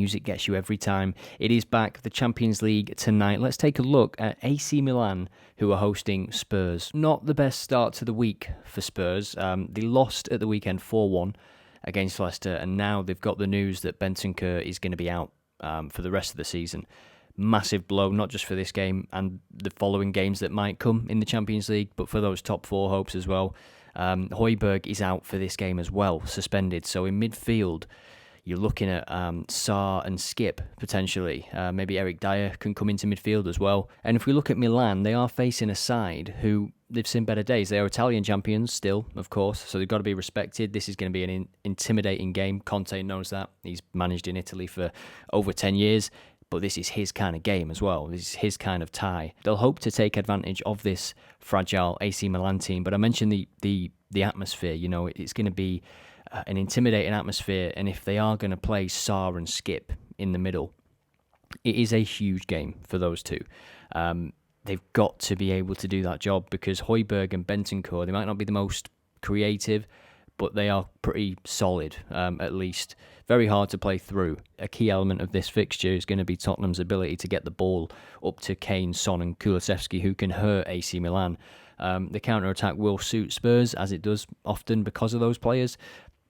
music gets you every time. It is back, the Champions League tonight. Let's take a look at AC Milan, who are hosting Spurs. Not the best start to the week for Spurs. They lost at the weekend 4-1 against Leicester, and now they've got the news that Bentancur is going to be out for the rest of the season. Massive blow, not just for this game and the following games that might come in the Champions League, but for those top four hopes as well. Højbjerg is out for this game as well, suspended. So in midfield, you're looking at Sarr and Skip, potentially. Maybe Eric Dyer can come into midfield as well. And if we look at Milan, they are facing a side who they've seen better days. They are Italian champions still, of course, so they've got to be respected. This is going to be an intimidating game. Conte knows that. He's managed in Italy for over 10 years. But this is his kind of game as well. This is his kind of tie. They'll hope to take advantage of this fragile AC Milan team. But I mentioned the atmosphere. You know, it's going to be an intimidating atmosphere. And if they are going to play Sarr and Skip in the middle, it is a huge game for those two. They've got to be able to do that job because Højbjerg and Bentancur, they might not be the most creative, but they are pretty solid, at least. Very hard to play through. A key element of this fixture is going to be Tottenham's ability to get the ball up to Kane, Son and Kulusevski, who can hurt AC Milan. The counter-attack will suit Spurs, as it does often because of those players.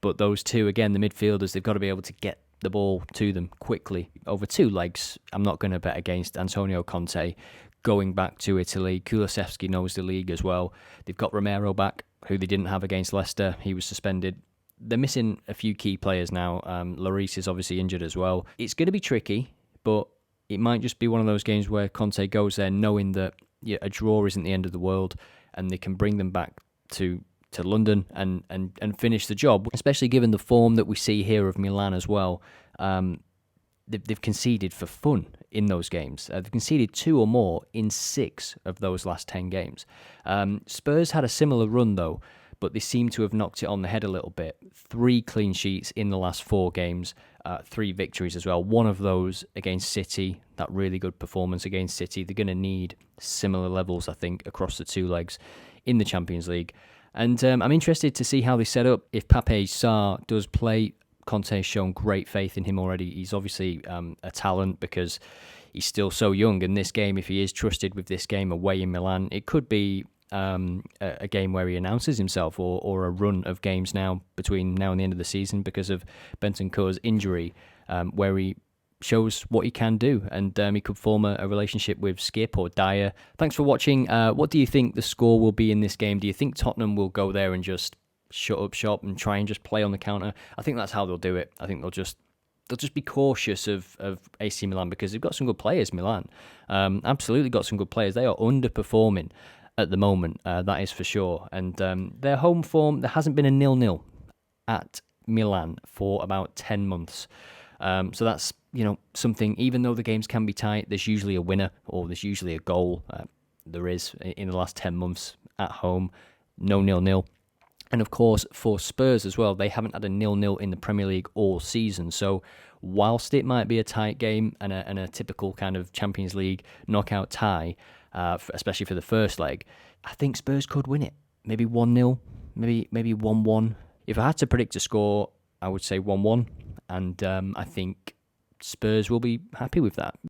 But those two, again, the midfielders, they've got to be able to get the ball to them quickly. Over two legs, I'm not going to bet against Antonio Conte going back to Italy. Kulusevski knows the league as well. They've got Romero back, who they didn't have against Leicester. He was suspended. They're missing a few key players now. Lloris is obviously injured as well. It's going to be tricky, but it might just be one of those games where Conte goes there knowing that a draw isn't the end of the world and they can bring them back to London and finish the job, especially given the form that we see here of Milan as well. They've conceded for fun in those games. They've conceded 2 or more in 6 of those last 10 games. Spurs had a similar run though, but they seem to have knocked it on the head a little bit. 3 clean sheets in the last 4 games, 3 victories as well. One of those against City, that really good performance against City. They're going to need similar levels, I think, across the 2 legs in the Champions League. And I'm interested to see how they set up. If Pape Sarr does play, Conte's shown great faith in him already. He's obviously a talent because he's still so young. And this game, if he is trusted with this game away in Milan, it could be a game where he announces himself or a run of games now between now and the end of the season because of Bentancur's injury, where he shows what he can do, and he could form a relationship with Skip or Dyer. Thanks for watching. What do you think the score will be in this game? Do you think Tottenham will go there and just shut up shop and try and just play on the counter? I think that's how they'll do it. I think they'll just be cautious of AC Milan because they've got some good players, Milan. Absolutely got some good players. They are underperforming at the moment, that is for sure. And their home form, there hasn't been a 0-0 at Milan for about 10 months. So that's, something, even though the games can be tight, there's usually a winner or there's usually a goal. There is in the last 10 months at home, no 0-0. And of course, for Spurs as well, they haven't had a 0-0 in the Premier League all season. So whilst it might be a tight game and a typical kind of Champions League knockout tie, especially for the first leg, I think Spurs could win it. Maybe 1-0, maybe 1-1. If I had to predict a score, I would say 1-1. And I think Spurs will be happy with that.